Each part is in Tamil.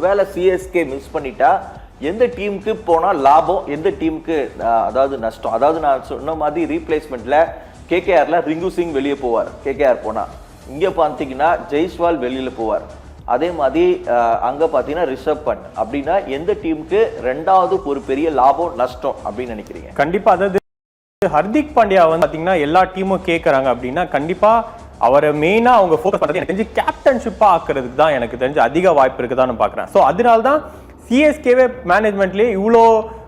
ஒருவேளை சிஎஸ்கே மிஸ் பண்ணிட்டா எந்த டீமுக்கு போனா லாபம், எந்த டீமுக்கு அதாவது நஷ்டம்? அதாவது நான் சொன்ன மாதிரி ரீப்ளேஸ்மெண்ட்ல கேகேஆர்ல ரிங்கு சிங் வெளியே போவார், கேகேஆர் போனா. இங்க பாத்தீங்கன்னா ஜெய்ஸ்வால் வெளியில போவார். அதே மாதிரி அங்க பாத்தீங்கன்னா ரிஷப் பண்ட். அப்படின்னா எந்த டீமுக்கு ரெண்டாவது ஒரு பெரிய லாபம் நஷ்டம் அப்படின்னு நினைக்கிறீங்க? கண்டிப்பா அதாவது ஹர்திக் பாண்டியா வந்து பாத்தீங்கன்னா எல்லா டீமும் கேட்கறாங்க அப்படின்னா கண்டிப்பா அவரை மெயினா அவங்க ஃபோக்கஸ் பண்றது எனக்கு தெரிஞ்சு கேப்டன்ஷிப்பா ஆக்குறதுக்கு தான் எனக்கு தெரிஞ்சு அதிக வாய்ப்பு இருக்குதான்னு பாக்குறேன். ஸோ அதனால தான் சிஎஸ்கேவே மேனேஜ்மெண்ட்லேயே இவ்வளோ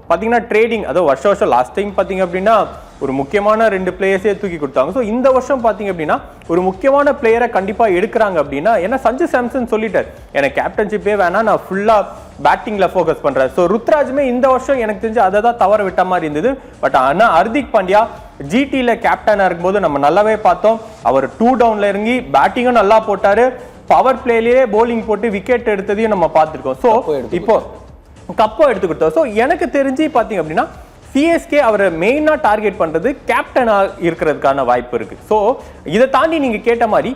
பார்த்தீங்கன்னா ட்ரேடிங், அதோ வருஷம் லாஸ்ட் டைம் பார்த்தீங்க அப்படின்னா ஒரு முக்கியமான 2 பிளேயர்ஸே தூக்கி கொடுத்தாங்க. ஸோ இந்த வருஷம் பார்த்தீங்க அப்படின்னா ஒரு முக்கியமான பிளேயரை கண்டிப்பாக எடுக்கிறாங்க அப்படின்னா, ஏன்னா சஞ்சு சாம்சன் சொல்லிட்டார் எனக்கு கேப்டன்ஷிப்பே வேணாம், நான் ஃபுல்லாக பேட்டிங்ல ஃபோக்கஸ் பண்றேன். ஸோ ருத்ராஜுமே இந்த வருஷம் எனக்கு தெரிஞ்சு அதை தான் தவற விட்ட மாதிரி இருந்தது. பட் ஆனால் ஹர்திக் பாண்டியா ஜிடியில் கேப்டனாக இருக்கும்போது நம்ம நல்லாவே பார்த்தோம். அவர் 2 டவுன்ல இறங்கி பேட்டிங்கும் நல்லா போட்டாரு, பவர் பிளேலேயே போலிங் போட்டு விக்கெட் எடுத்ததையும் நம்ம பார்த்துருக்கோம். ஸோ இப்போ கப்போ எடுத்து கொடுத்தோம். ஸோ எனக்கு தெரிஞ்சு பார்த்தீங்க அப்படின்னா சிஎஸ்கே அவரை மெயினாக டார்கெட் பண்ணுறது கேப்டனாக இருக்கிறதுக்கான வாய்ப்பு இருக்கு. ஸோ இதை தாண்டி நீங்கள் கேட்ட மாதிரி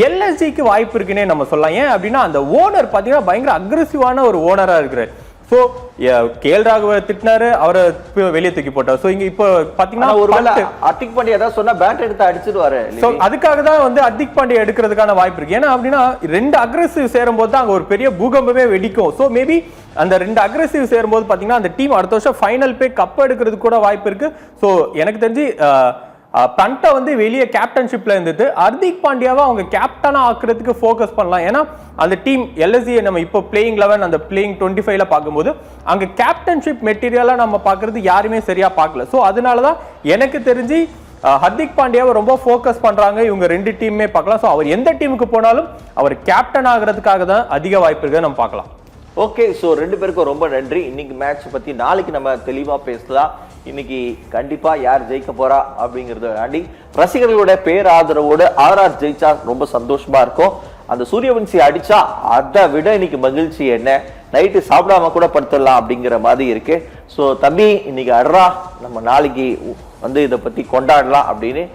எல்எஸ்ஜிக்கு வாய்ப்பு இருக்குன்னே நம்ம சொல்லலாம். ஏன் அப்படின்னா அந்த ஓனர் பார்த்தீங்கன்னா பயங்கர அக்ரெசிவான ஒரு ஓனராக இருக்கிறார். ஸோ கேஎல் ராகவன் திட்டினாரு, அவரை வெளியே தூக்கி போட்டார். ஸோ இங்க இப்போ பாத்தீங்கன்னா ஹர்திக் பாண்டியா ஏதாவது சொன்னா பேட் எடுத்து அடிச்சிடுவாரு. ஸோ அதுக்காக தான் வந்து ஹர்திக் பாண்டியா எடுக்கிறதுக்கான வாய்ப்பு இருக்கு. ஏன்னா அப்படின்னா 2 அக்ரெசிவ் சேரும் போது தான் அங்க ஒரு பெரிய பூகம்பமே வெடிக்கும். ஸோ மேபி அந்த 2 அக்ரெசிவ் சேரும்போது பாத்தீங்கன்னா அந்த டீம் அடுத்த வருஷம் ஃபைனல் போய் கப் எடுக்கிறதுக்கு கூட வாய்ப்பு இருக்கு. ஸோ எனக்கு தெரிஞ்சு பண்டை வந்து வெளியே கேப்டன்ஷிப்ல இருந்தது, ஹர்திக் பாண்டியாவை அவங்க கேப்டனா ஆக்குறதுக்கு ஃபோக்கஸ் பண்ணலாம். ஏன்னா அந்த டீம் எல்எஸ்சி நம்ம இப்போ பிளேயிங் 11 அந்த பிளேயிங் 25ல பார்க்கும்போது அங்க கேப்டன்ஷிப் மெட்டீரியலா நம்ம பார்க்கறது யாருமே சரியா பார்க்கல. ஸோ அதனாலதான் எனக்கு தெரிஞ்சு ஹர்திக் பாண்டியாவை ரொம்ப ஃபோக்கஸ் பண்றாங்க இவங்க 2 டீமுமே பார்க்கலாம். ஸோ அவர் எந்த டீமுக்கு போனாலும் அவர் கேப்டன் ஆகிறதுக்காக தான் அதிக வாய்ப்பு இருக்கு நம்ம பார்க்கலாம். ஓகே, ஸோ 2 பேருக்கும் ரொம்ப நன்றி. இன்னைக்கு மேட்ச் பத்தி நாளைக்கு நம்ம தெளிவா பேசலாம். இன்னைக்கு கண்டிப்பா யார் ஜெயிக்க போறா அப்படிங்கறத தாண்டி ரசிகர்களோட பேராதரவோட ஆர்ஆர் ஜெயிச்சா ரொம்ப சந்தோஷமா இருக்கும். அந்த சூரியவன்சி அடிச்சா அதை விட இன்னைக்கு மகிழ்ச்சி என்ன, நைட்டு சாப்பிடாம கூட படுத்துடலாம் அப்படிங்கிற மாதிரி இருக்கு. ஸோ தம்பி இன்னைக்கு அட்ரா, நம்ம நாளைக்கு வந்து இதை பத்தி கொண்டாடலாம் அப்படின்னு